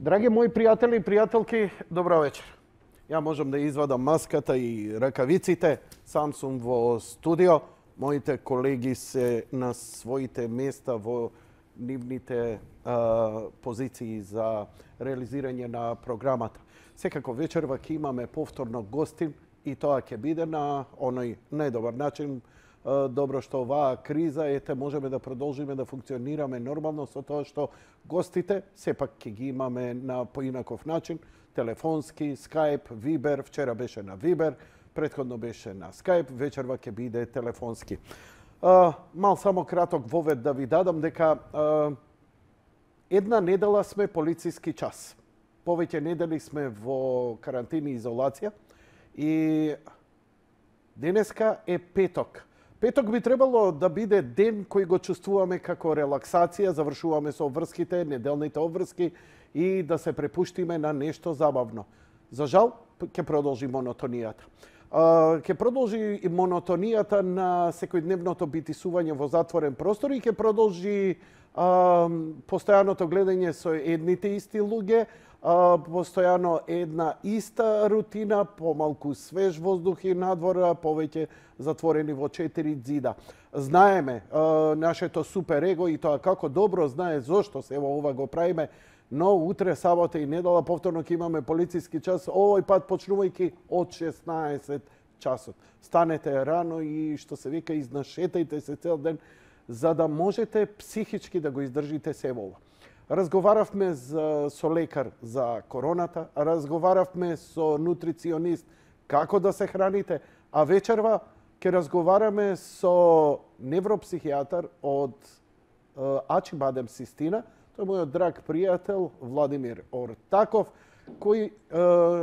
Драги мои пријатели и пријателки, добро вечер. Ја можам да извадам маската и ракавиците. Сам сум во студио. Моите колеги се на своите места во нивните позиции за реализирање на програмата. Секако вечерва ќе имаме повторно гостин и тоа ќе биде на оној најдобар начин. Добро што оваа криза, можеме да продолжиме да функционираме нормално со тоа што гостите сепак ќе ги имаме на поинаков начин, телефонски, Skype, Viber, вчера беше на Viber, претходно беше на Skype, вечерва ќе биде телефонски. Мал само краток вовед да ви дадам дека една недела сме полициски час. Повеќе недели сме во карантина и изолација и денеска е петок. Петок би требало да биде ден кој го чувствуваме како релаксација, завршуваме со обврските, неделните обврски и да се препуштиме на нешто забавно. За жал, ќе продолжи монотонијата. Ќе продолжи и монотонијата на секојдневното битисување во затворен простор и ќе продолжи постојаното гледање со едните исти луѓе, постојано една иста рутина, помалку свеж воздух и надвора, повеќе затворени во 4 ѕида. Знаеме нашето суперего и тоа како добро знае зошто се ова го правиме, но утре, сабота и недела повторно ќе имаме полициски час, овој пат почнувајќи од 16 часот. Станете рано и што се вика изнашетајте се цел ден за да можете психички да го издржите се ова. Разговаравме со лекар за короната, разговаравме со нутриционист како да се храните, а вечерва ќе разговараме со невропсихијатар од Ачибадем Систина, тој мојот драг пријател Владимир Ортаков, кој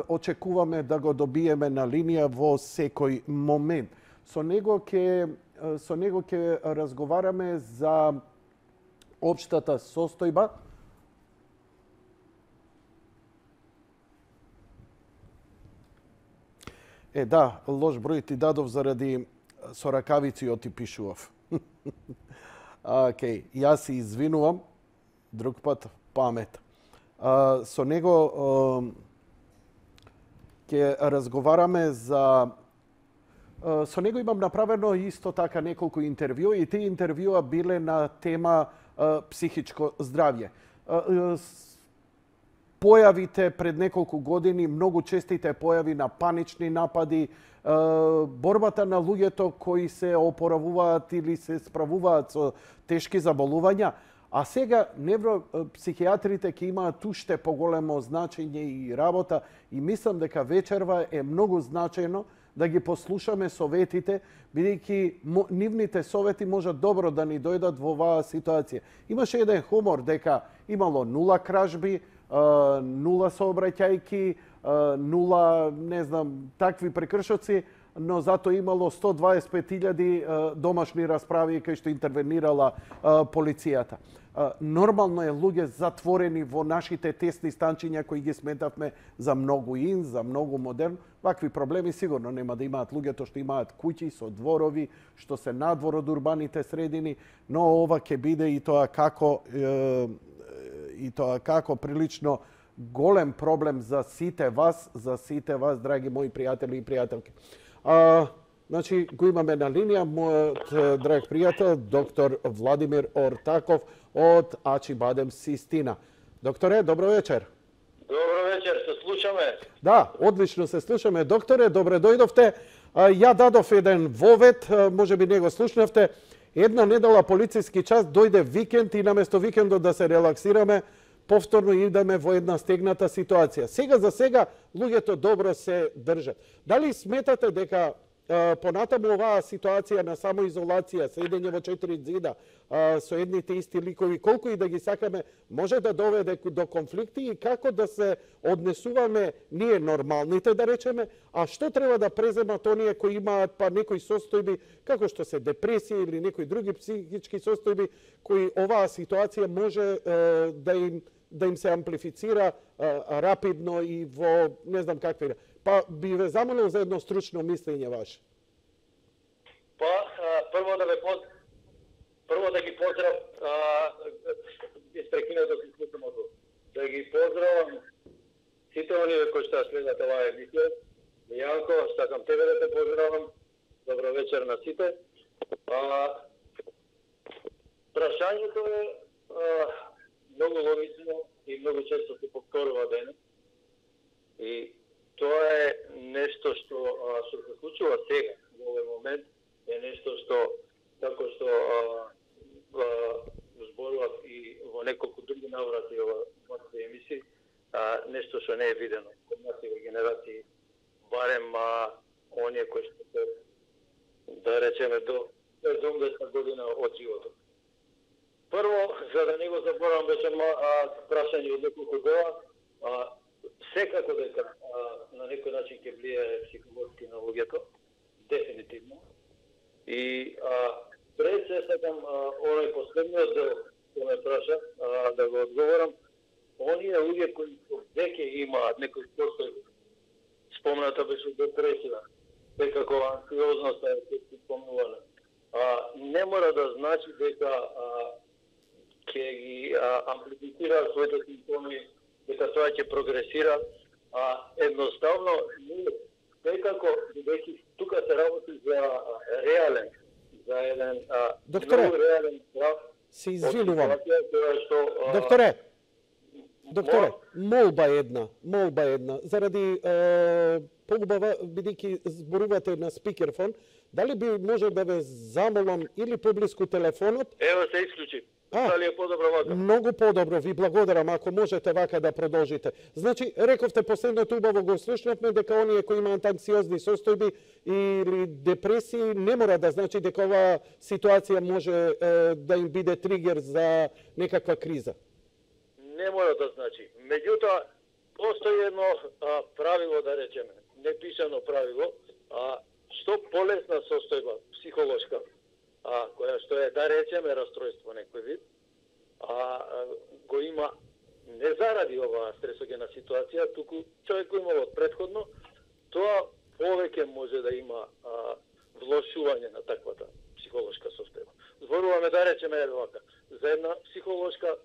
очекуваме да го добиеме на линија во секој момент. Со него ќе разговараме за општата состојба да, лош број ти дадов заради со ракавици ти пишував. Океј, јас се извинувам, друг пат памет. Со него ќе разговараме за со него имам направено исто така неколку интервјуа и тие интервјуа биле на тема психичко здравје. Појавите пред неколку години, многу честите појави на панични напади, борбата на луѓето кои се опоравуваат или се справуваат со тешки заболувања, а сега невропсихијатрите ќе имаат уште поголемо значење и работа и мислам дека вечерва е многу значајно да ги послушаме советите, бидејќи нивните совети можат добро да ни дојдат во оваа ситуација. Имаше еден хумор дека имало 0 кражби, 0 сообраќајки, 0, не знам, такви прекршоци, но зато имало 125.000 домашни расправи кај што интервенирала полицијата. Нормално е луѓе затворени во нашите тесни станчиња кои ги сметавме за многу за многу модерно. Вакви проблеми сигурно нема да имаат луѓето што имаат куќи со дворови, што се надвор од урбаните средини, но ова ќе биде и тоа како прилично голем проблем за сите вас, драги мои пријатели и пријателки. Значи, го имаме на линија мојот драг пријател, доктор Владимир Ортаков од Ачибадем Систина. Докторе, добро вечер. Добро вечер, се слушаме. Да, одлично се слушаме. Докторе, добре дојдовте. Ја дадов еден вовед, може би не го слушнавте. Една недела полициски час, дојде викенд и наместо викендот да се релаксираме, повторно идеме во една стегната ситуација. Сега за сега луѓето добро се држат. Дали сметате дека понатаму оваа ситуација на самоизолација, седење во 4 ѕида, со едните исти ликови, колку и да ги сакаме, може да доведе до конфликти и како да се однесуваме ние нормалните, да речеме, а што треба да преземат оние кои имаат некои состојби, како што се депресија или некои други психички состојби, кои оваа ситуација може да им се амплифицира рапидно и во не знам какви. Па би ве замолил за едно стручно мислење ваше. Прво да ги поздрав, испрекинато се слушам од да ги поздравам сите оние кои што следат оваа емисија. Јанко, сакам тебе да те поздравам. Добро вечер на сите. Прашањето е многу логично и многу често се повторува денес. И тоа е нешто што се случува сега, во овој момент, е нешто што, како што зборував и во неколку други наврати во моите емисии, нешто што не е видено код нашите генерации, барем оние кои што се, да речеме, до 70 година од животот. Прво, за да не го заборавам, беше прашање од неколку дела, секако дека на некој начин ќе влијае психологски на луѓето, дефинитивно. И пред се сакам оној последниот дел кој ме праша да го одговорам. Оние луѓе кои веќе имаат некој постојби, спомната беше депресија, секако анксиозноста е спомнувана. Не мора да значи дека ќе ги амплифицира своите симптоми, дека тоа ќе прогресира, едноставно некако бидејќи тука се работи за реален, за еден многу реален страв. Се извинувам. Докторе, молба една. Заради поубава, бидејќи зборувате на спикерфон, дали би можел да ве замолам или поблиску телефонот? Ево се исклучи. Дали е подобро вака? Многу подобро, ви благодарам ако можете вака да продолжите. Значи, рековте последното убаво го слушнавме дека оние кои имаат анксиозни состојби или депресии не мора да значи дека оваа ситуација може да им биде тригер за некаква криза. Не мора да значи. Меѓутоа, постои едно правило, да речеме, непишано правило, што полесна состојба, психолошка, која што е, да речеме, расстройство некој вид, го има не заради оваа стресогена ситуација, туку човек кој имал од предходно, тоа повеќе може да има влошување на таквата психолошка состојба. Зборуваме, да речеме, вака, за една психолошка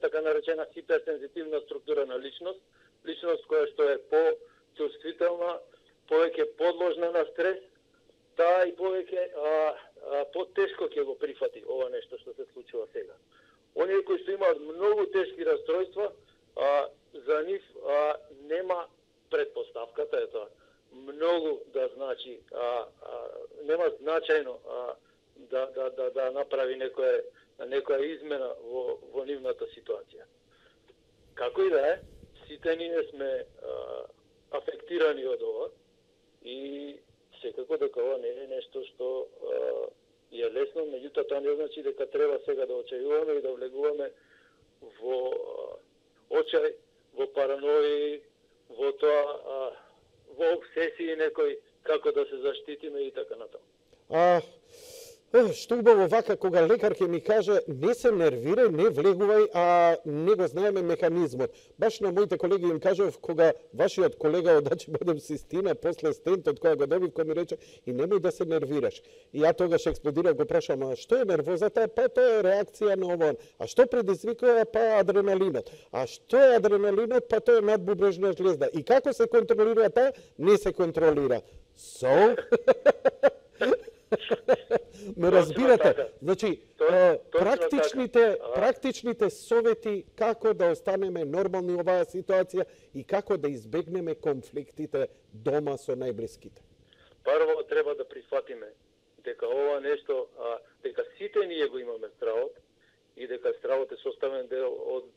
така наречена хиперсензитивна структура на личност која што е по-чувствителна, повеќе подложна на стрес, таа и повеќе по-тешко ќе го прифати ова нешто што се случува сега. Оние кои што имаат многу тешки расстройства, за нив нема предпоставката е тоа многу да значи нема значајно да направи некоја измена во нивната ситуација. Како и да е, сите ние сме афектирани од ова и секако дека ова не е нешто што е лесно, меѓутоа тоа не значи дека треба сега да очајуваме и да влегуваме во очај, во паранои, во тоа, во обсесии некои, како да се заштитиме и така натаму. Што убаво вака кога лекар ќе ми каже не се нервирај, не влегувај, а не го знаеме механизмот. Баш на моите колеги им кажав кога вашиот колега од Дачи Бодем Систина после стентот која го добив, кој ми рече и немој да се нервираш. И ја тогаш експлодирав, го прашам, а што е нервозата? Па тоа е реакција на ова. А што предизвикува? Па адреналинот. А што е адреналинот? Па тоа е надбубрежна жлезда. И како се контролира таа? Не се контролира. Ме разбирате? Значи, практичните совети како да останеме нормални оваа ситуација и како да избегнеме конфликтите дома со најблиските. Прво треба да прифатиме дека ова нешто, дека сите ние го имаме стравот и дека стравот е составен дел од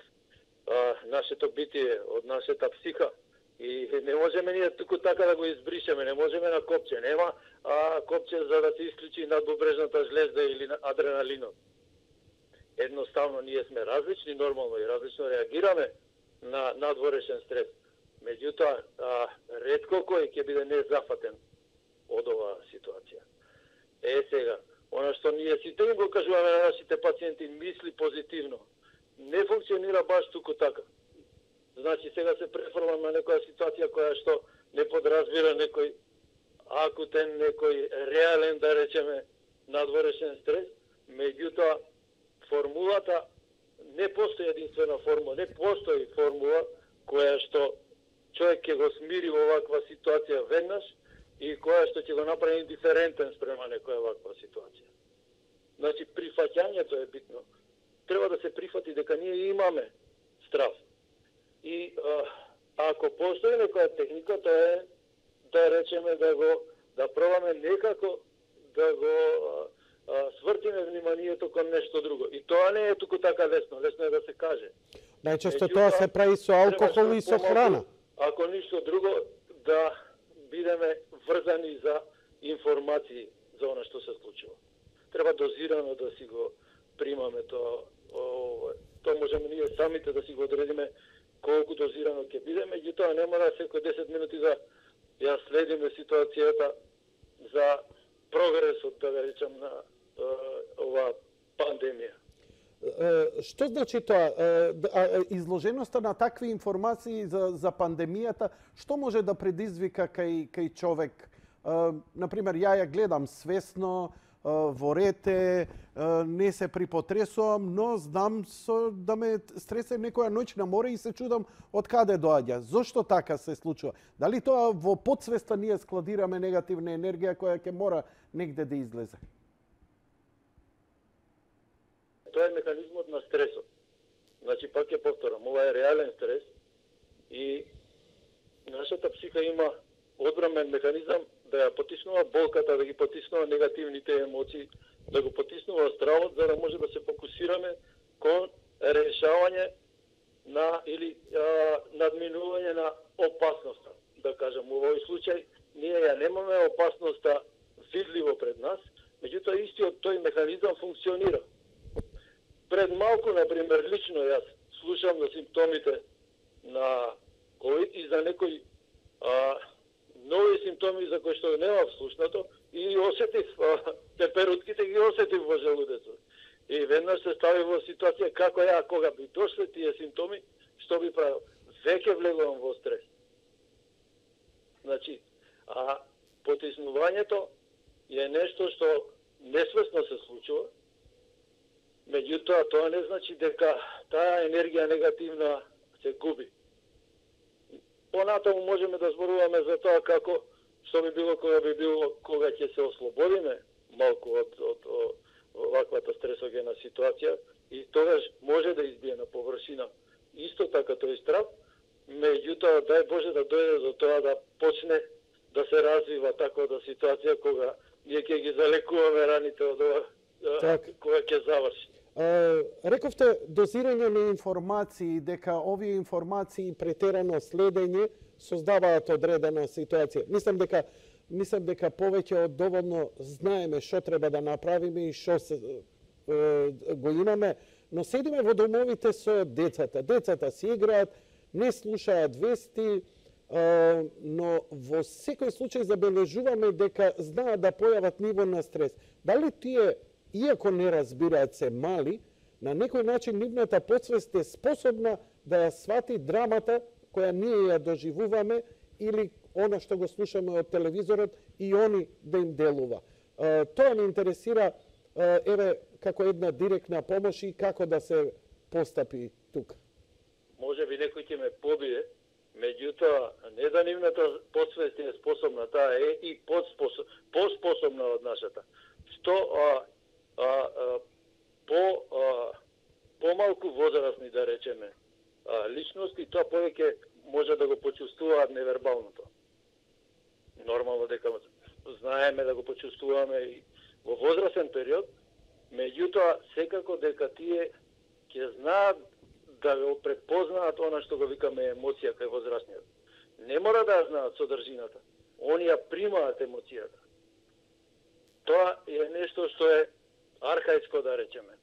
нашето битие, од нашата психа. И не можеме ние туку така да го избришеме, не можеме на копче. Нема копче за да се исклучи надбубрежната жлезда или адреналинот. Едноставно ние сме различни, нормално и различно реагираме на надворешен стрес. Меѓутоа, ретко кој ќе биде незафатен од оваа ситуација. Сега, она што ние сите им го кажуваме на нашите пациенти, мисли позитивно, не функционира баш туку така. Значи, сега се преформам на некоја ситуација која што не подразбира некој акутен, некој реален, да речеме, надворешен стрес, меѓутоа формулата не постои единствена формула, не постои формула која што човек ќе го смири во оваква ситуација веднаш и која што ќе го направи индиферентен спрема некоја ваква ситуација. Значи, прифаќањето е битно. Треба да се прифати дека ние имаме страв. И ако постои некоја техника, тоа е да речеме да пробаме некако да го свртиме вниманието кон нешто друго. И тоа не е туку така лесно, лесно е да се каже. Најчесто тоа се прави со алкохол и со храна. Ако ништо друго, да бидеме врзани за информации за она што се случува. Треба дозирано да си го примаме тоа. Тоа можеме ние самите да си го одредиме колку дозирано ќе биде, меѓутоа не мора секој 10 минути да ја следиме ситуацијата за прогресот, да речем, на оваа пандемија. Што значи тоа? Изложеноста на такви информации за пандемијата, што може да предизвика кај човек? Например, ја гледам свесно, во рете, не се припотресувам, но знам да ме стресе некоја ноќ на море и се чудам од каде доаѓа. Зошто така се случува? Дали тоа во подсвеста ние складираме негативна енергија која ќе мора негде да излезе? Тоа е механизмот на стресот. Значи, пак ќе повторам, ова е реален стрес и нашата психа има одбранен механизам да ја потиснува болката, да ги потиснува негативните емоции, да го потиснува стравот, за да може да се фокусираме кон решавање на или надминување на опасноста. Да кажем, во овој случај ние ја немаме опасноста видливо пред нас, меѓутоа истиот тој механизам функционира. Пред малку, например, лично јас слушам за симптомите на COVID и за некои нови симптоми за кои што немав слушнато и осетив пеперутките, ги осетив во желудецот. И веднаш се стави во ситуација како ја, кога би дошле тие симптоми, што би правил? Веќе влегувам во стрес. Значи, потиснувањето е нешто што несвесно се случува, меѓутоа тоа не значи дека таа енергија негативна се губи. Понатаму можеме да зборуваме за тоа како што би било кога ќе се ослободиме малку од оваквата стресогена ситуација и тогаш може да избие на површина исто така тој страв, меѓутоа дај Боже да дојде до тоа да почне да се развива таква ситуација кога ние ќе ги залекуваме раните од ова кога ќе заврши. Рековте дозирање на информации, дека овие информации претерано следење создаваат одредена ситуација. Мислам дека повеќе од доволно знаеме што треба да направиме и што го имаме, но седиме во домовите со децата. Децата си играат, не слушаат вести, но во секој случај забележуваме дека знаат да појават ниво на стрес. Дали тие, иако не разбираат, се мали, на некој начин нивната подсвест е способна да ја свати драмата која ние ја доживуваме или она што го слушаме од телевизорот и они да им делува. Тоа ме интересира, еве, како една директна помош и како да се постапи тука. Може би некој ќе ме побие, меѓутоа не да нивната подсвест е способна, таа е и поспособна од нашата. Помалку возрастни, да речеме, личности, тоа повеќе може да го почувствуваат невербалното. Нормално дека знаеме да го почувствуваме и во возрастен период, меѓутоа секако дека тие ќе знаат да го препознаат она што го викаме емоција кај возрастниот. Не мора да ја знаат содржината. Они ја примаат емоцијата. Тоа е нешто што е архаичко, да речеме.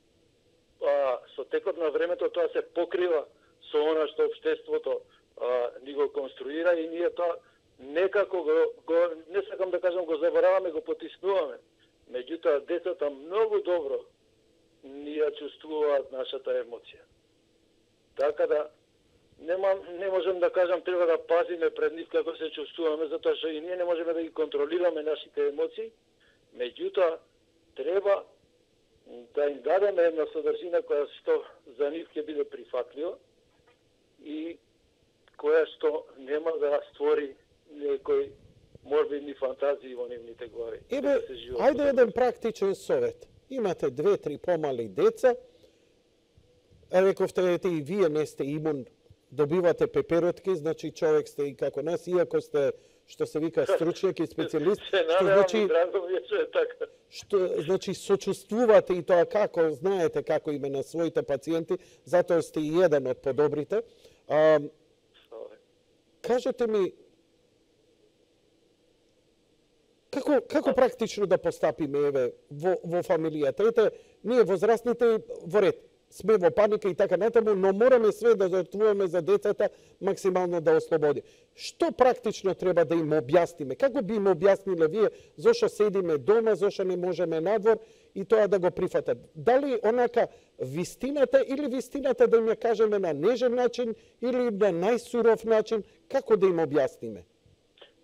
Со текот на времето тоа се покрива со она што општеството ни го конструира и ние тоа некако не сакам да кажам го забораваме, го потиснуваме. Меѓутоа децата многу добро ни ја чувствуваат нашата емоција. Така да не можем да кажам треба да пазиме пред нив како се чувствуваме, затоа што и ние не можеме да ги контролираме нашите емоции, меѓутоа треба да им дадеме една содржина која што за нив ќе биде прифатлива и која што нема да створи некои морбидни фантазии во нивните глави. Еве, ајде еден практичен совет. Имате 2-3 помали деца, рековте и вие не сте имун, добивате пеперотки, значи човек сте и како нас, иако сте, што се вика, стручњак и специјалист, што значи, така. што значи сочувствувате и тоа како, знаете како име на своите пациенти, затоа сте и еден од подобрите. Кажете ми, како практично да постапиме еве во фамилијата? Ете, ние возрастните во ред сме во паника и така натаму, но мораме све да жртвуваме за децата максимално да ослободи. Што практично треба да им објасниме? Како би им објасниле вие зошто седиме дома, зошто не можеме надвор и тоа да го прифатат? Дали онака вистината или вистината да им ја кажеме на нежен начин или на најсуров начин? Како да им објасниме?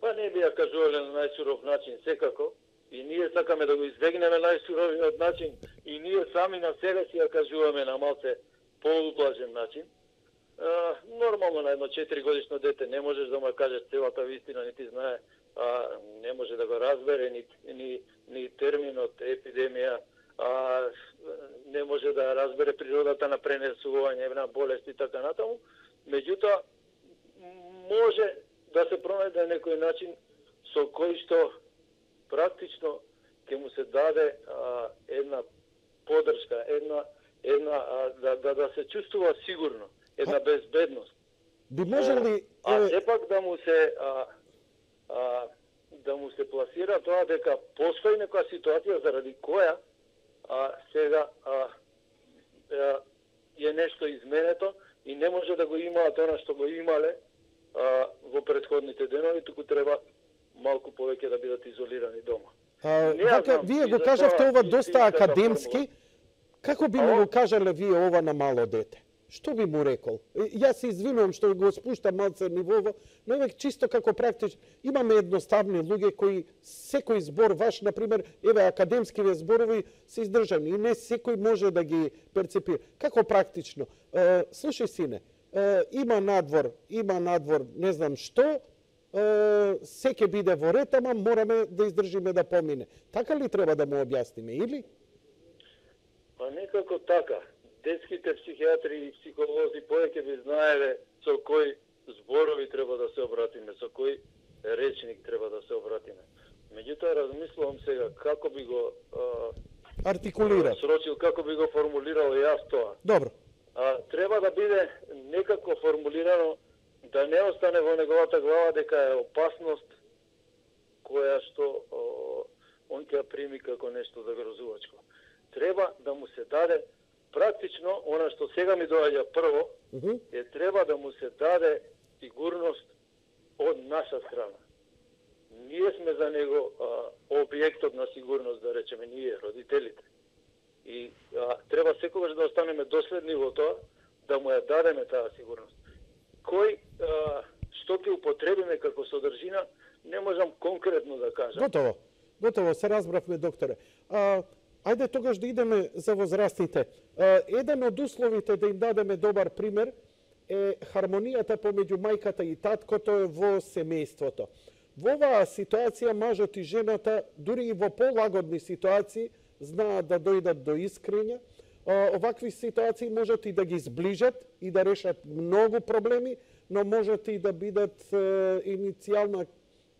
Па не би ја кажувале на најсуров начин, секако. И ние сакаме да го избегнеме најсуровиот начин и ние сами на себе си ја кажуваме на малце поублажен начин. Нормално на едно 4 годишно дете не можеш да му кажеш целата вистина, нити знае, не може да го разбере ни терминот епидемија, не може да разбере природата на пренесување на болести и така натаму. Меѓутоа, може да се пронајде некој начин со кој што практично ќе му се даде една поддршка, да се чувствува сигурно, една безбедност. Би можели сепак да му се пласира тоа дека постои некоја ситуација заради која сега е нешто изменето и не може да го имаат она што го имале во претходните денови, туку треба малку повеќе да бидат изолирани дома. Вие го кажавте ова доста академски. Како би му кажале вие ова на мало дете? Што би му рекол? Јас се извинувам што го спуштам малце нивово, но еве чисто како практично. Имаме едноставни луѓе кои секој збор ваш, например, еве академскиве зборови се издржани и не секој може да ги перцепира. Како практично? Слушај сине, има надвор, не знам што, се ќе биде во ред, ама мораме да издржиме да помине. Така ли треба да му објасниме, или? Па некако така. Детските психијатри и психолози повеќе би знаеле со кои зборови треба да се обратиме, со кој речник треба да се обратиме. Меѓутоа, размислувам сега како би го артикулира, срочил, како би го формулирал јас тоа. Добро. Треба да биде некако формулирано да не остане во неговата глава дека е опасност која што он ќе прими како нешто загрозувачко. Треба да му се даде практично, она што сега ми доаѓа прво, треба да му се даде сигурност од наша страна. Ние сме за него објектот на сигурност, да речеме, ние, родителите. И треба секогаш да останеме доследни во тоа, да му ја дадеме таа сигурност. Кој, што ќе употребиме како содржина, не можам конкретно да кажам. Готово, се разбравме, докторе. Ајде тогаш да идеме за возрастните. Еден од условите да им дадеме добар пример е хармонијата помеѓу мајката и таткото во семејството. Во оваа ситуација мажот и жената, дури и во полагодни ситуации, знаат да дојдат до искрење. Овакви ситуации можат и да ги сближат и да решат многу проблеми, но можат и да бидат иницијална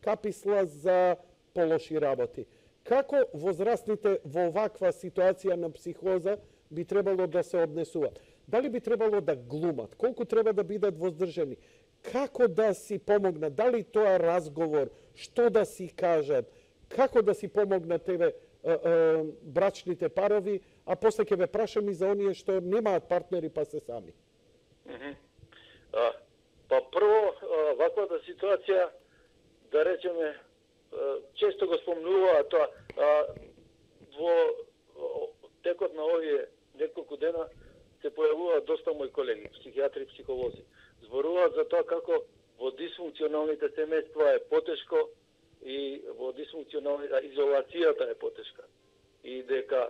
каписла за полоши работи. Како возрастните во оваква ситуација на психоза би требало да се однесуваат? Дали би требало да глумат? Колку треба да бидат воздржани? Како да си помогнат? Дали тоа разговор? Што да си кажат? Како да си помогнат еве брачните парови, а после ќе ве прашам и за оние што немаат партнери па се сами? Па прво, ваквата ситуација, да речеме, често го спомнуваа тоа, во текот на овие неколку дена се појавуваат доста мои колеги, психијатри и психолози. Зборуваат за тоа како во дисфункционалните семејства е потешко и во изолацијата е потешка. И дека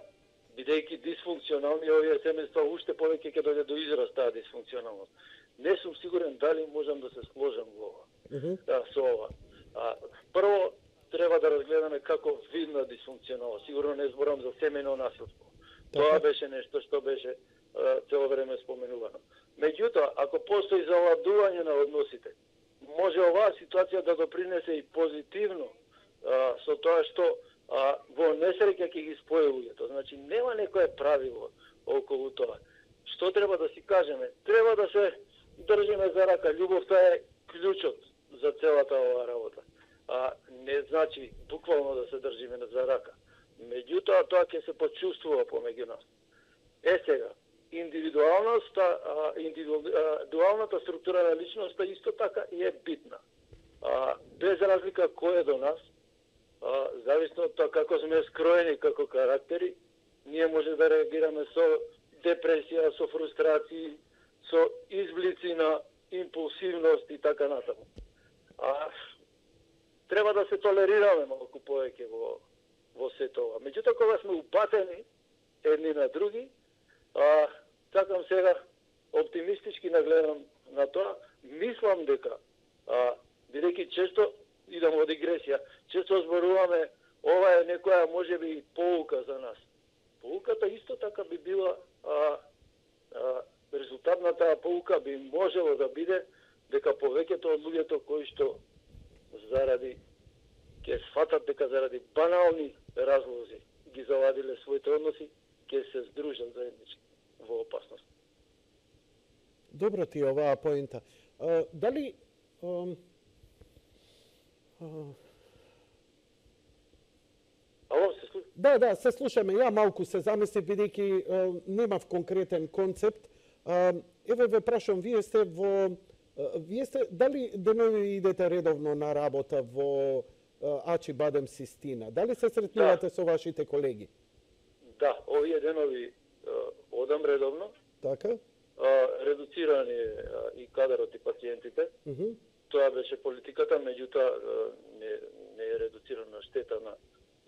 бидејќи дисфункционални овие семејства уште повеќе ќе дојде до израз таа дисфункционалност. Не сум сигурен дали можам да се сложам во ова. Со ова. Прво треба да разгледаме како вид на дисфункционалност. Сигурно не зборам за семејно насилство. Тоа беше нешто што беше цело време споменувано. Меѓутоа, ако постои завладување на односите, може оваа ситуација да допринесе и позитивно со тоа што во несреќа ќе ги спои луѓето. Значи, нема некое правило околу тоа. Што треба да си кажеме? Треба да се држиме за рака. Љубовта е клучот за целата оваа работа. Не значи буквално да се држиме за рака. Меѓутоа, тоа ќе се почувствува помеѓу нас. Сега, индивидуалната структура на личноста исто така и е битна. Без разлика кој е до нас, зависно од тоа како сме скроени како карактери, ние може да реагираме со депресија, со фрустрации, со изблици на импулсивност и така натаму. Треба да се толерираме малку повеќе во сето ова. Меѓутоа, кога сме упатени едни на други, сакам сега оптимистички нагледам на тоа, мислам дека, бидејќи често идам во дигресија, често зборуваме, ова е некоја можеби поука за нас. Поуката исто така би била, резултат на таа поука би можело да биде дека повеќето од луѓето кои што ќе сфатат дека заради банални разлози ги завадиле своите односи, ќе се здружат заеднички во опасност. Добро ти е оваа поента. Дали Ало, се слуша? Да, се слушаме. Ја малку се замислив бидејќи немав конкретен концепт. Еве ве прашам, вие сте дали денови идете редовно на работа во Ачи Бадем Систина? Дали се сретнувате со вашите колеги? Да, овие денови одам редовно. Така? Редуцирани е и кадарот и пациентите. Тоа беше политиката, меѓутоа не е редуцирана штета на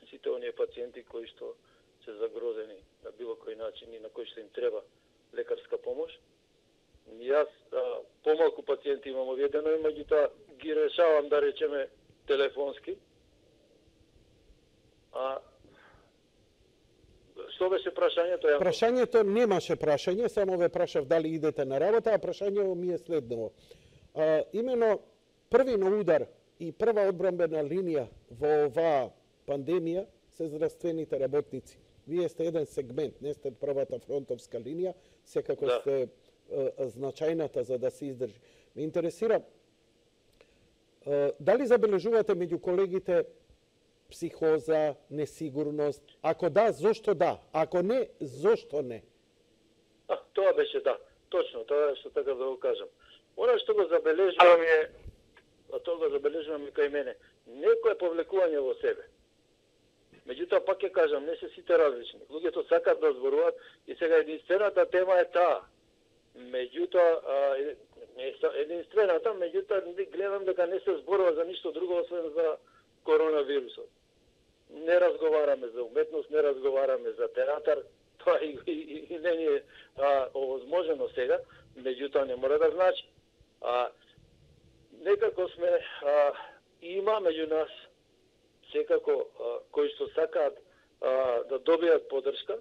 сите оние пациенти кои што се загрозени на било кој начин и на кој што им треба лекарска помош. Јас помалку пациенти имам овие денови, меѓутоа ги решавам, да речеме, телефонски. Што беше прашањето? Прашањето немаше прашање, само ве прашав дали идете на работа, а прашањето ми е следново. Имено први на удар и прва одбранбена линија во оваа пандемија се здравствените работници. Вие сте еден сегмент, не сте првата фронтовска линија, секако сте значајната за да се издржи. Ме интересира, дали забележувате меѓу колегите психоза, несигурност? Ако да, зошто да? Ако не, зошто не? Тоа беше да. Точно, тоа што така да го кажам. Она што го забележувам е, тоа го забележувам и кај мене, некое повлекување во себе. Меѓутоа, пак ќе кажам, не се сите различни. Луѓето сакат да зборуваат и сега единствената тема е таа. Меѓутоа, единствената, меѓутоа гледам дека не се зборува за ништо друго освен за коронавирусот. Не разговараме за уметност, не разговараме за театар, тоа и не ни е овозможено сега, меѓутоа не мора да значи. Некако сме, има меѓу нас секако кои што сакаат да добијат поддршка,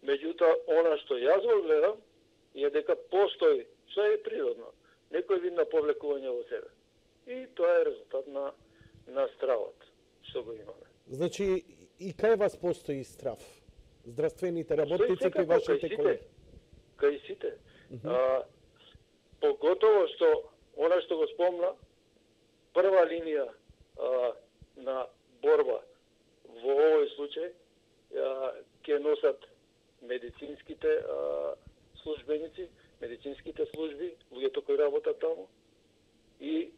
меѓутоа она што јас го гледам е дека постои, што е природно, некој вид на повлекување во себе. И тоа е резултат на стравот што го имаме. Значи, и кај вас постои страв? Здравствените работници, кај вашите колеги? Кај сите. Поготово што, она што го спомна, прва линија на борба во овој случај ќе носат медицинските службеници, медицинските служби, луѓето кои работат таму, и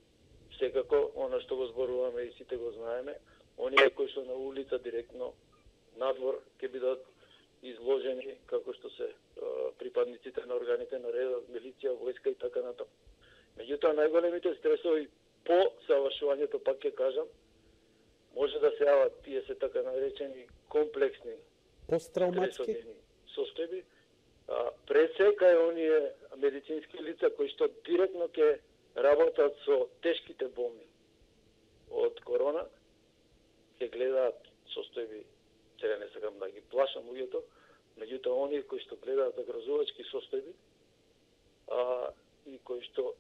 секако, она што го зборуваме и сите го знаеме, оние кои што на улица директно надвор ќе бидат изложени како што се припадниците на органите на редот, милиција, војска и така натаму. Меѓутоа, најголемите стресови по savршувањето, пак ќе кажам, може да се јават, тие се така наречени комплексни посттравматски стресогени состојби, пред се кај оние медицински лица кои што директно ќе работат со тешките болни од корона, ќе гледаат состојби, сега не сакам да ги плашам луѓето, меѓутоа оние кои што гледаат загрозувачки состојби, и кои што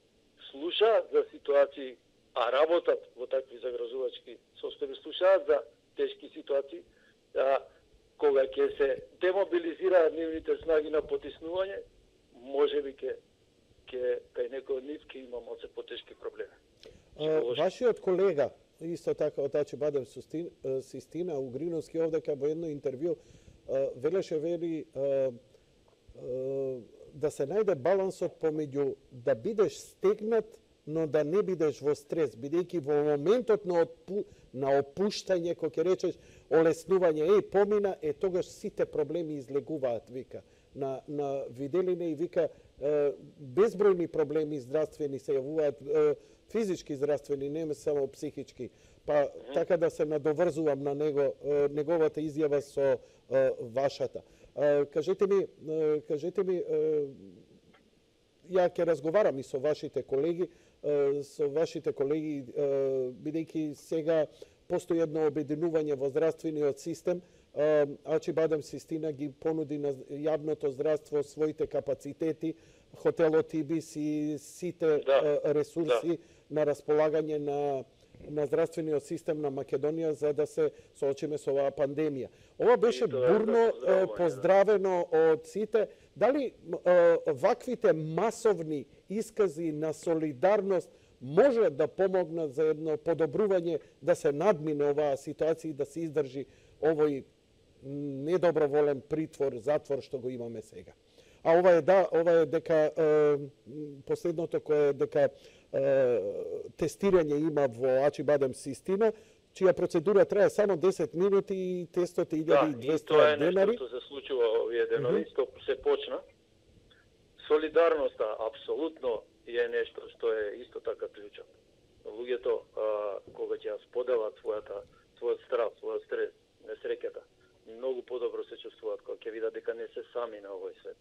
слушаат за ситуации, а работат во такви загрозувачки состојби, слушаат за тешки ситуации, кога ќе се демобилизираат нивните снаги на потиснување, можеби ќе кај некој од нив ќе има малце потешки проблеми. Вашиот колега, исто така од Ачи Бадем Систина, Угриновски, овде кај во едно интервју, вели да се најде балансот помеѓу да бидеш стегнат, но да не бидеш во стрес, бидејќи во моментот на опуштање, кој ќе речеш, олеснување, помина, тогаш сите проблеми излегуваат, вика. На виделине и вика, безбројни проблеми здравствени се јавуваат, физички здравствени, не само психички. Па така да се надоврзувам на неговата изјава со вашата. Кажете ми, ја ќе разговарам и со вашите колеги, бидејќи сега постои едно обединување во здравствениот систем. Ачи Бадем Систина ги понуди на јавното здравство своите капацитети, хотелот Ибис и сите ресурси на располагање на здравствениот систем на Македонија за да се соочиме со оваа пандемија. Ова беше бурно поздравено од сите. Дали ваквите масовни искази на солидарност може да помогнат за едно подобрување, да се надмине оваа ситуација и да се издржи овој недоброволен притвор, затвор што го имаме сега? А ова е дека последното кое е дека тестирање има во Ачи Бадем Систина, чија процедура трае само 10 минути и тестот е 1200 денари. Да, и тоа е нешто што се случува овие денови, што се почна. Солидарноста апсолутно е нешто што е исто така клучно. Луѓето кога ќе споделат својот страв, својот стрес, несреќата, многу подобро се чувствуваат кога ќе видат дека не се сами на овој свет.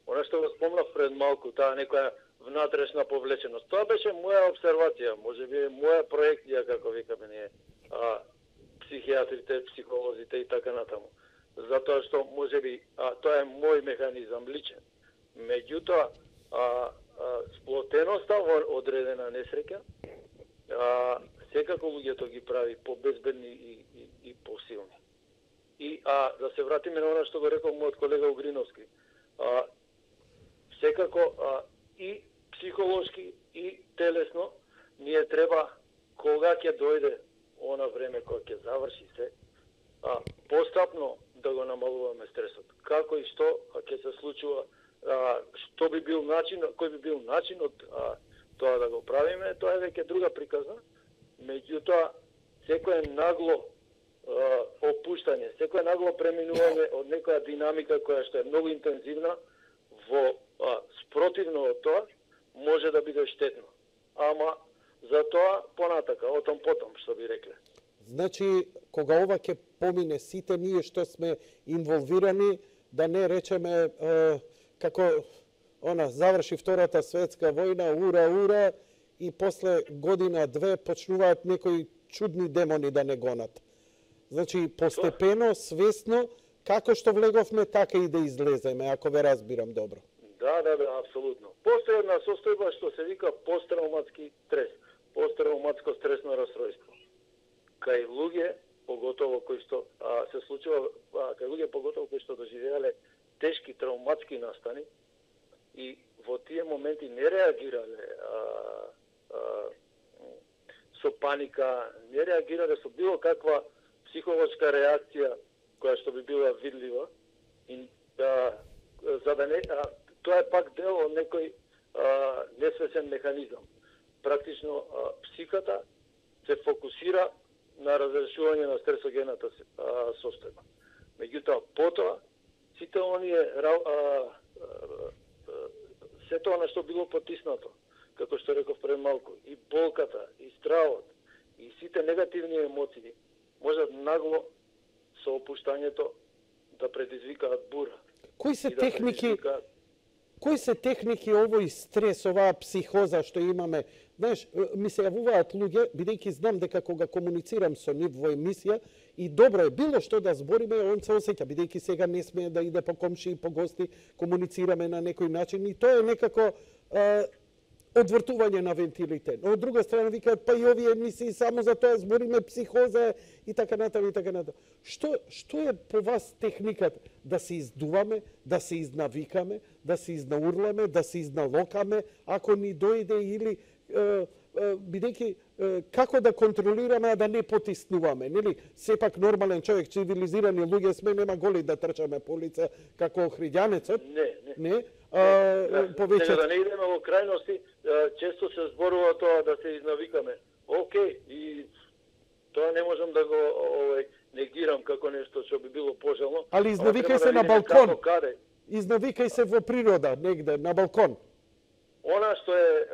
Она што го спомнав пред малку, таа некоја внатрешна повлеченост. Тоа беше моја обсервација, можеби моја проекција, како викаме ние, психијатрите, психолозите и така натаму. Затоа што можеби тоа е мој механизам личен. Меѓутоа, сплотеноста во одредена несреќа, секако луѓето ги прави побезбедни и посилни. И да се вратиме на она што го рекол мојот колега Угриновски, секако и психолошки и телесно ние треба, кога ќе дојде она време кога ќе заврши се, постапно да го намалуваме стресот. Како и што ќе се случува, што би бил начин, кој би бил начинот тоа да го правиме, тоа е веќе друга приказна. Меѓутоа, секое нагло опуштање, секое нагло преминување од некоја динамика која што е многу интензивна во спротивно од тоа, може да биде штетно. Ама за тоа понатака, отом потом, што би рекле. Значи, кога ова ќе помине сите ние што сме инволвирани, да не речеме како заврши Втората светска војна, ура, и после година-две почнуваат некои чудни демони да не гонат. Значи, постепено, свесно, како што влеговме, така и да излеземе, ако ве разбирам добро. Да, апсолутно. Постои една состојба што се вика посттравматски стрес, посттравматско стресно расстройство. Кај луѓе, поготово кои што се случува, кај луѓе поготово кои што доживеале тешки травматски настани и во тие моменти не реагирале со паника, не реагирале со било каква психолошка реакција која што би била видлива, и за да не, тоа е пак дел од некој несвесен механизам. Практично психата се фокусира на разрешување на стресогената состојба. Меѓутоа, потоа, сите оние се тоа на што било потиснато, како што реков пред малку, и болката, и стравот, и сите негативни емоции можат нагло со опуштањето да предизвикаат бура. Кои се И да техники, предизвикаат- кои се техники овој стрес, оваа психоза што имаме? Знаеш, ми се јавуваат луѓе, бидејќи знам дека кога комуницирам со нив во емисија, и добро е било што да збориме, он се осеќа, бидејќи сега не смее да иде по комши и по гости, комуницираме на некој начин и тоа е некако одвртување на вентилите. Но од друга страна викаат, па и овие емисии само за тоа збориме психоза и така натаму и така натаму. Што е по вас техниката? Да се издуваме, да се изнавикаме, да се изнаурламе, да се изналокаме, ако ни дојде или бидејќи како да контролираме, а да не потиснуваме, нели? Сепак нормален човек, цивилизирани луѓе сме, нема голи да трчаме по улица како охриѓанецот. Не. Повеќе Сега да не идеме во крајности, често се зборува тоа да се изнавикаме. Океј, и тоа не можам да го негирам како нешто што би било пожелно. Али изнавикај се на балкон. Изнавикај се во природа, негде, на балкон. Она што е,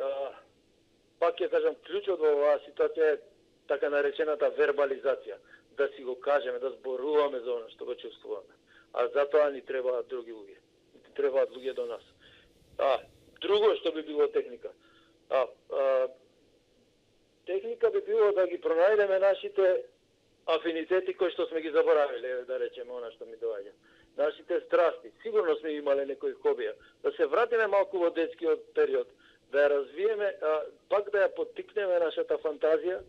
пак ќе кажам, клучот во оваа ситуација е така наречената вербализација. Да си го кажеме, да зборуваме за она што го чувствуваме. А затоа ни требаат други луѓе. Требаат луѓе до нас. Друго што би било техника. Техника би било да ги пронајдеме нашите афинитети кои што сме ги заборавиле, да речеме она што ми доаѓа. Нашите страсти. Сигурно сме имале некои хобија. Да се вратиме малку во детскиот период, да ја развиеме, пак да ја поттикнеме нашата фантазија,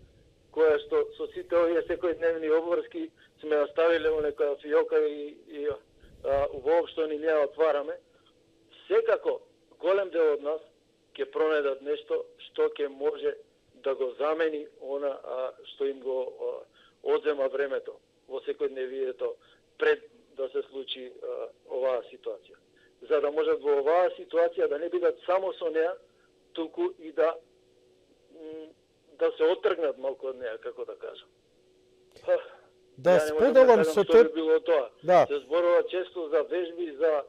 која што со сите овие секојдневни обврски сме оставиле во некоја фиока и воопшто ни не ја отвараме. Секако голем дел од нас ќе пронајдат нешто што ќе може да го замени она што им го одзема времето во секојдневието пред да се случи оваа ситуација. За да можат во оваа ситуација да не бидат само со неа, туку и да се отргнат малку од неа, како да кажам. Да споделам со теб. Би било тоа. Да. Се зборува често за вежби, за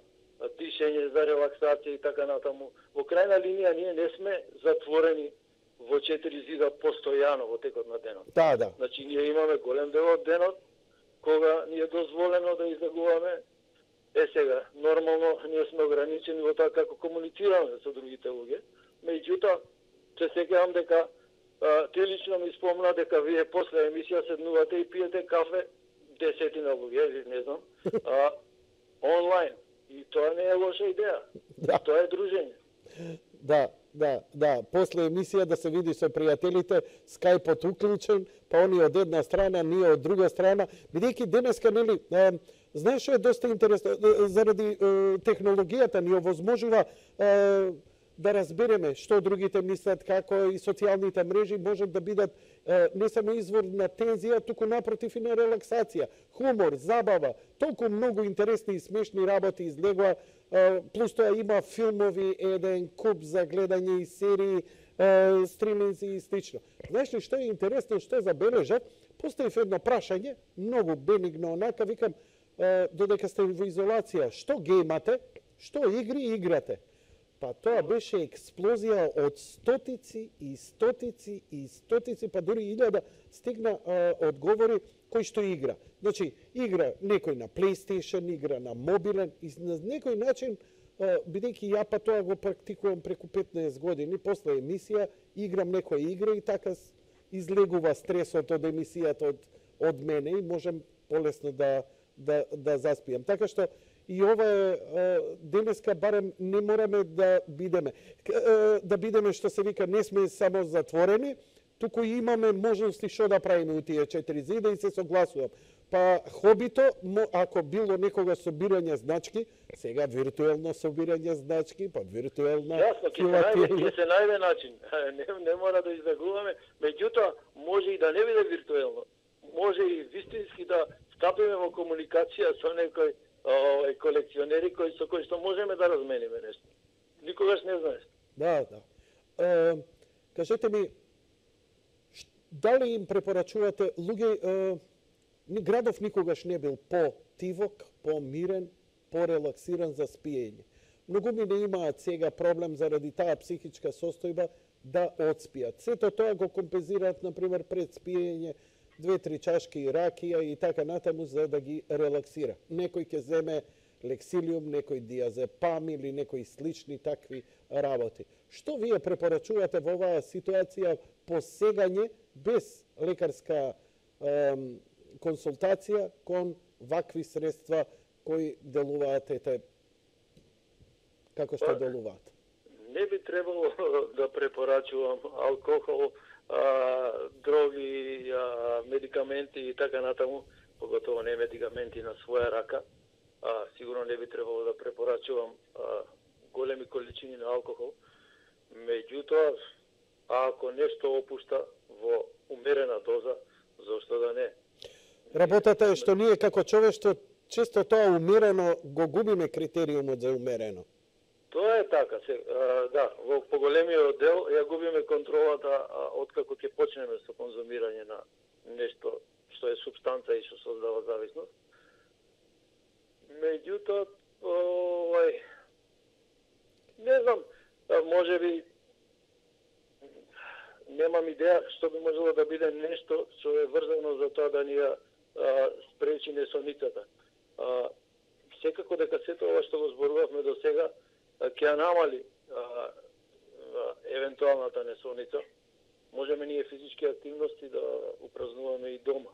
дишење, за релаксација и така натаму. Во крајна линија ние не сме затворени во 4 зида постојано во текот на денот. Да. Значи ние имаме голем дел од денот кога ни е дозволено да излегуваме. Сега, нормално ние сме ограничени во тоа како комуницираме со другите луѓе. Меѓутоа, се сеќавам дека ти лично ми спомна дека вие после емисија седнувате и пиете кафе, 10 луѓе, не знам, онлайн. И тоа не е лоша идеја. Да. Тоа е дружење. Да. После емисија да се види со пријателите, скајпот уклучен, па они од една страна, ние од друга страна. Бидејќи денеска, нели, знаеш што е доста интересно, заради технологијата ни овозможува да разбереме што другите мислат, како и социјалните мрежи можат да бидат не само извор на тензија, туку напротив и на релаксација, хумор, забава, толку многу интересни и смешни работи излегува, плюс тоа има филмови, еден куп за гледање и серии, стриминзи и слично. Знаеш ли што е интересно, што забележав? Поставив едно прашање, многу бенигно онака, викам, додека сте во изолација, што геймате, што игри играте? Па тоа беше експлозија од стотици, па дури 1000 стигна одговори кој што игра. Значи, игра некој на PlayStation, игра на мобилен, и на некој начин, бидејќи ја па тоа го практикувам преку 15 години, после емисија, играм некоја игра и така излегува стресот од емисијата од мене и можем полесно да заспијам. Така што и ова е денеска барем не мораме да бидеме што се вика не сме само затворени, туку имаме можности што да правиме у тие 4 зида и се согласувам. Па хобито, ако било некога собирање значки, сега виртуелно собирање значки, па виртуелна филателија. Ќе се најде начин. Не мора да излегуваме, меѓутоа може и да не биде виртуелно. Може и вистински да стапиме во комуникација со некој колекционери со кои што можеме да размениме нешто. Никогаш не знаеш. Да. Кажете ми, дали им препорачувате луѓе, градов никогаш не бил по-тивок, по-мирен, по-релаксиран за спиење. Многу ми не имаат сега проблем заради таа психичка состојба да одспијат. Сето тоа го компензираат, например, пред спиење 2-3 чашки ракија и така натаму за да ги релаксира. Некој ќе земе лексилиум, некој диазепам или некои слични такви работи. Што вие препорачувате во оваа ситуација посегање без лекарска консултација кон вакви средства кои делуваат како што делуваат? Не би требало да препорачувам алкохол, дроги, медикаменти и така натаму, поготово не медикаменти на своја рака. Сигурно не би требало да препорачувам големи количини на алкохол. Меѓутоа, ако нешто опушта во умерена доза, зошто да не? Работата е што ние како човештво често тоа умерено го губиме критериумот за умерено. Тоа е така. Да, во поголемиот дел ја губиме контролата откако ќе почнеме со конзумирање на нешто што е супстанца и што создава зависност. Меѓутоа, не знам, можеби немам идеја што би можело да биде нешто што е врзано за тоа да ни ја спречи несоницата. Секако дека сето ова што го зборувавме до сега ќе намали евентуалната несоница. Можеме ние физички активности да упразнуваме и дома.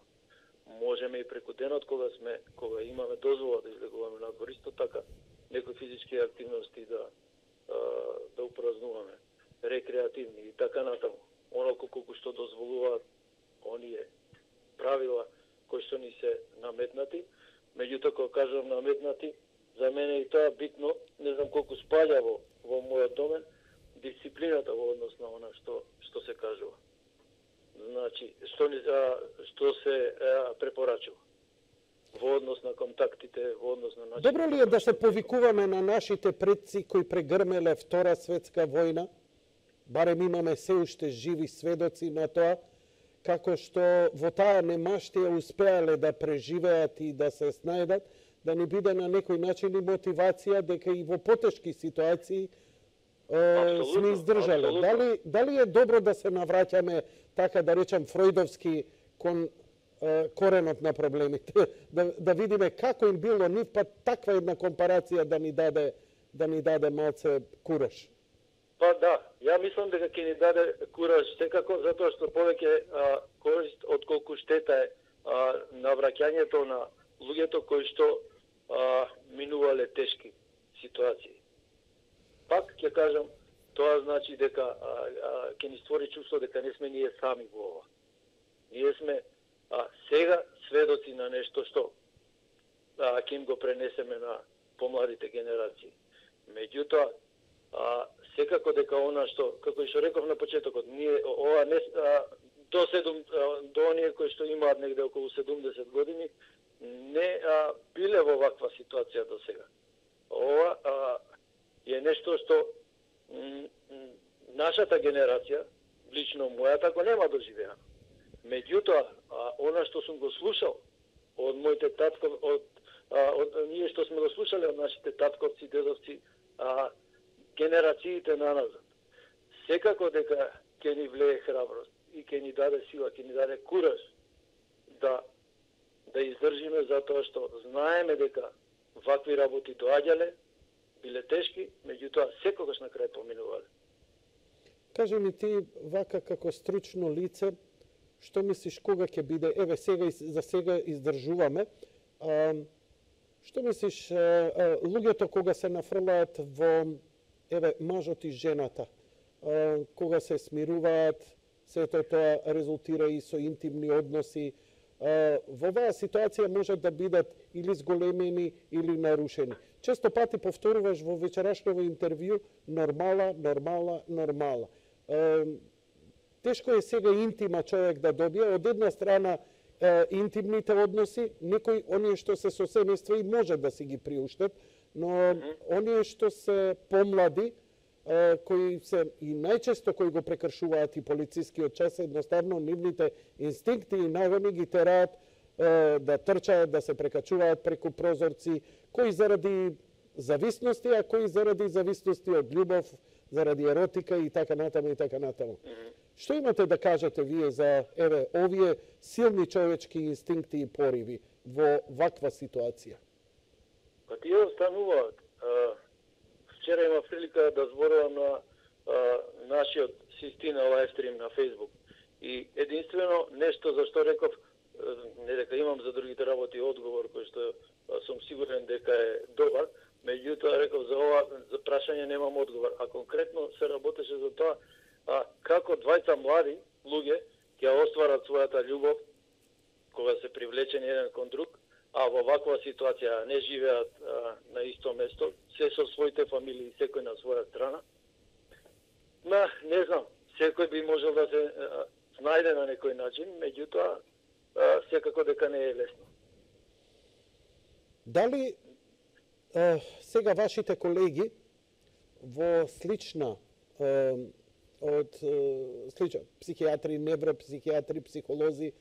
Можеме и преку денот кога имаме дозвола да излегуваме надвор, исто така некои физички активности да упразнуваме, рекреативни и така натаму. Оноко колку што дозволуваат оние правила кои што ни се наметнати. Меѓутоа, кога кажам наметнати, за мене и тоа битно, не знам колку спаѓа во мојот домен, дисциплината во однос на она што се кажува. Значи, што се препорачува во однос на контактите, во однос на нашите... Добро ли е да се повикуваме на нашите предци кои прегрмеле Втора светска војна? Барем имаме се уште живи сведоци на тоа, како што во таа немаштија успеале да преживеат и да се снајдат, да ни биде на некој начин и мотивација дека и во потешки ситуации сме издржале. Дали е добро да се навраќаме, така да речем, фројдовски кон коренот на проблемите, да видиме како им било нив, па таква една компарација да ни даде малце кураж? Па да, ја мислам дека ќе ни даде кураж секако, затоа што повеќе корист отколку штета е навраќањето на луѓето кои што минувале тешки ситуации. Пак ќе кажам, тоа значи дека ќе ни створи чувство дека не сме ние сами во ова. Ние сме сега сведоци на нешто што ќе им го пренесеме на помладите генерации. Меѓутоа, секако дека она што, како и што реков на почетокот, ние ова не до оние кои што имаат негде околу 70 години, не биле во ваква ситуација до сега. Ова е нешто што нашата генерација, лично мојата, го нема доживеано. Меѓутоа, она што сум го слушал од моите таткови, од ние што сме го слушале од нашите татковци, дедовци, генерациите наназад, секако дека ќе ни влее храброст и ќе ни даде сила, ќе ни даде кураж да издржиме, затоа што знаеме дека вакви работи доаѓале, биле тешки, меѓутоа секогаш на крај поминувале. Кажи ми ти, вака како стручно лице, што мислиш кога ќе биде, еве сега за сега издржуваме, што мислиш луѓето кога се нафрлаат во еве мажот и жената, кога се смируваат, сето тоа резултира и со интимни односи, во оваа ситуација можат да бидат или зголемени или нарушени. Често пати повторуваш во вечерашното интервју нормала. Тешко е сега интима човек да добие. Од една страна интимните односи, некои оние што се со семејства и може да си ги приуштат, но оние што се помлади, кои се и најчесто кои го прекршуваат и полицискиот час, едноставно нивните инстинкти и нагони ги тераат да трчаат, да се прекачуваат преку прозорци, кои заради зависности, а кои заради зависности од љубов, заради еротика и така натаму и така натаму. Што имате да кажете вие за овие силни човечки инстинкти и пориви во ваква ситуација? Па тие остануваат. Вчера имав прилика да зборувам на нашиот Систина лайвстрим на Facebook. И единствено нешто за што реков, не дека имам за другите работи одговор кој што сум сигурен дека е добар, меѓутоа реков за ова за прашање немам одговор. А конкретно се работеше за тоа како двајца млади луѓе ќе остварат својата љубов кога се привлечени еден кон друг, а во ваква ситуација не живеат на исто место, се со своите фамилии, секој на своја страна. Не знам, секој би можел да се најде на некој начин, меѓутоа секако дека не е лесно. Дали сега вашите колеги во слична психијатри, невропсихијатри, психолози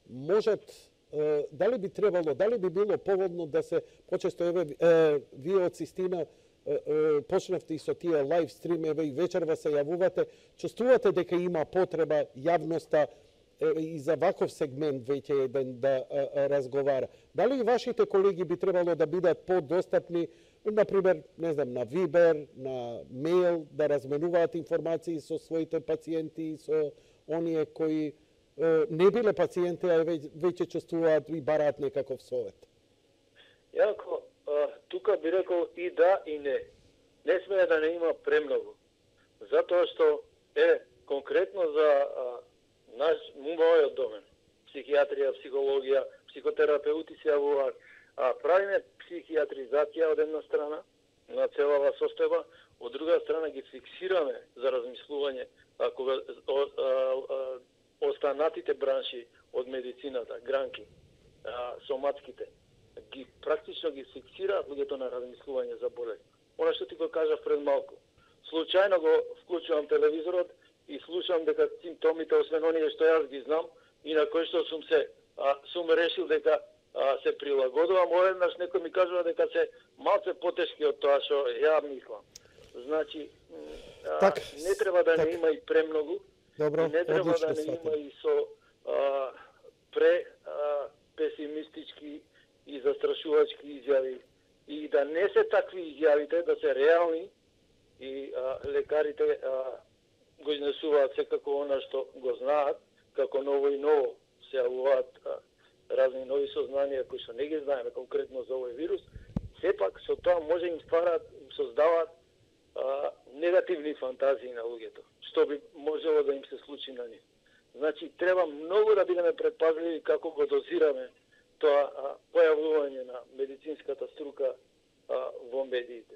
можат, дали би требало, дали би било поводно да се почесто вие од Систина почнавте и со тие лайв стримеве и вечерва се јавувате, чувствувате дека има потреба јавноста и за ваков сегмент веќе еден да разговара. Дали и вашите колеги би требало да бидат подостапни, например, не знам, на Вибер, на мејл, да разменуваат информации со своите пациенти, со оние кои не биле пациенти, а веќе чувствуваат и бараат некаков совет? Јако, тука би рекол и да и не. Не смее да не има премногу. Затоа што конкретно за мојот домен, психијатрија, психологија, психотерапеути се јавуваат, правиме психијатризација од една страна на целава состојба, од друга страна ги фиксираме за размислување кога останатите бранши од медицината, гранки, соматските, практично ги фиксираат луѓето на размислување за болест. Она што ти го кажав пред малку. Случајно го вклучувам телевизорот и слушам дека симптомите, освен оние што јас ги знам и на кои што сум решил дека се прилагодувам, одеднаш некој ми кажува дека се малце потешки од тоа што ја мислам. Значи, не треба да не има и премногу, не треба да не има и со песимистички и застрашувачки изјави, и да не се такви изјавите, да се реални, и лекарите го изнесуваат секако она што го знаат, како ново и ново се јавуваат разни нови сознанија кои што не ги знаеме конкретно за овој вирус, сепак со тоа може им создаваат негативни фантазии на луѓето, што би можело да им се случи на нив. Значи, треба многу да бидеме предпазливи како го дозираме тоа појавување на медицинската струка во медиите.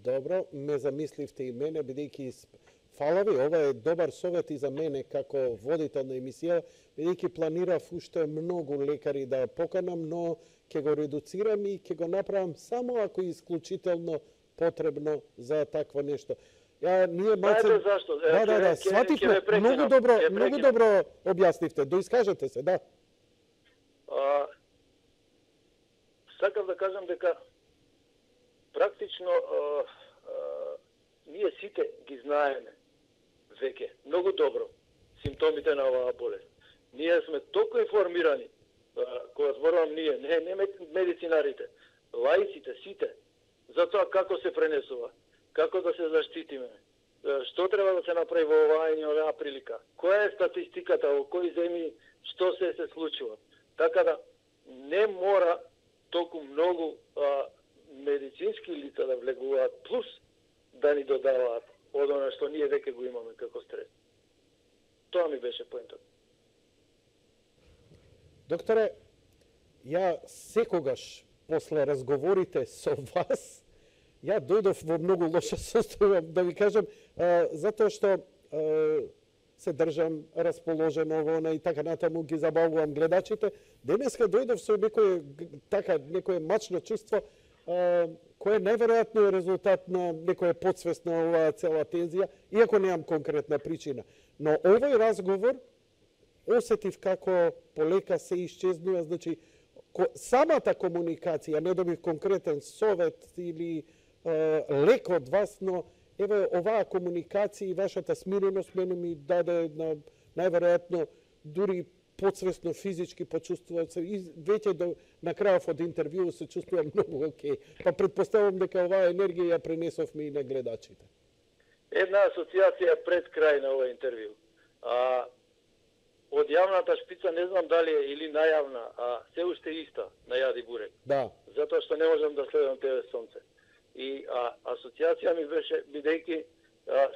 Добро, ме замисливте и мене, бидејќи фала ви, ова е добар совет и за мене како водител на емисија, бидејќи планирав уште многу лекари да поканам, но ќе го редуцирам и ќе го направам само ако е исклучително потребно за такво нешто. Ние малце... зашто? Да, свативме. Многу добро објаснивте. Доискажете се, да. Сакам да кажам дека практично ние сите ги знаеме веќе многу добро симптомите на оваа болест. Ние сме толку информирани, кога зборувам ние, не медицинарите, лаиците, сите, за тоа како се пренесува, како да се заштитиме, што треба да се направи во оваа и оваа прилика, која е статистиката, во кои земји, што се случува. Така да не мора толку многу медицински лица да влегуваат, плюс да ни додаваат од она што ние веќе го имаме како стрес. Тоа ми беше поентот. Докторе, ја секогаш после разговорите со вас, ја дојдов во многу лоша состојба, да ви кажам, затоа што се држам расположено во она и така натаму ги забавувам гледачите. Денеска дојдов со некое мачно чувство, кое најверојатно е резултат на некоја подсвесна оваа цела тензија, иако немам конкретна причина. Но овој разговор осетив како полека се исчезнува, значи самата комуникација, не добив конкретен совет или лек од вас, но Ево, оваа комуникација и вашата смиреност мене ми даде најверојатно дури подсвесно физички почувствувам се и веќе на крајов од интервју се чувствувам многу окей. Па претпоставувам дека оваа енергија ја пренесовме и на гледачите. Една асоциација пред крај на овој интервју. Од јавната шпица не знам дали е или најавна, се уште иста на Јади Бурек. Да. Затоа што не можам да следам ТВ Сонце. И асоциација ми беше, бидејќи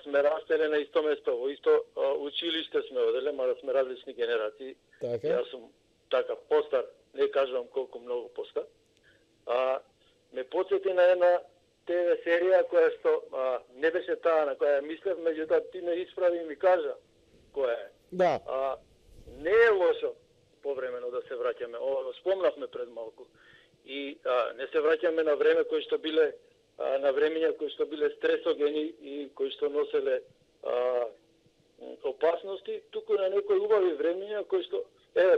сме растеле на исто место, во исто училиште сме оделе, мада сме различни генерации. Така. Јас сум така постар, не кажувам колку многу постар. Ме потсети на една ТВ серија која што не беше таа на која ја мислев, меѓутоа ти ме исправи и ми кажа која е. Да. Не е лошо повремено да се враќаме. Спомнавме пред малку. И не се враќаме на време кои што биле на времења кои што биле стресогени и кои што носеле опасности, туку на некои убави времења кои што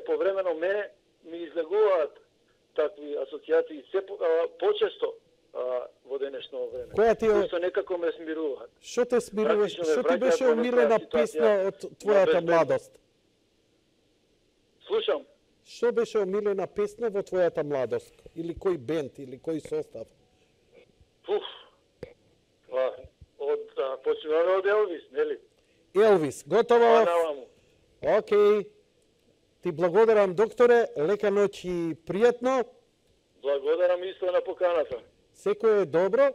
повремено мене ми излегуваат такви асоциации се почесто во денешно време. Кои што некако ме смируваат. Што те смируваш? Што ти беше омилена песна од твојата младост? Слушам. Што беше омилена песна во твојата младост? Или кој бенд, или кој состав? Почнуваме од Елвис, нели? Елвис, готово? Океј. Ти благодарам, докторе, лека ноќ и пријатно. Благодарам исто на поканата. Секој е добро.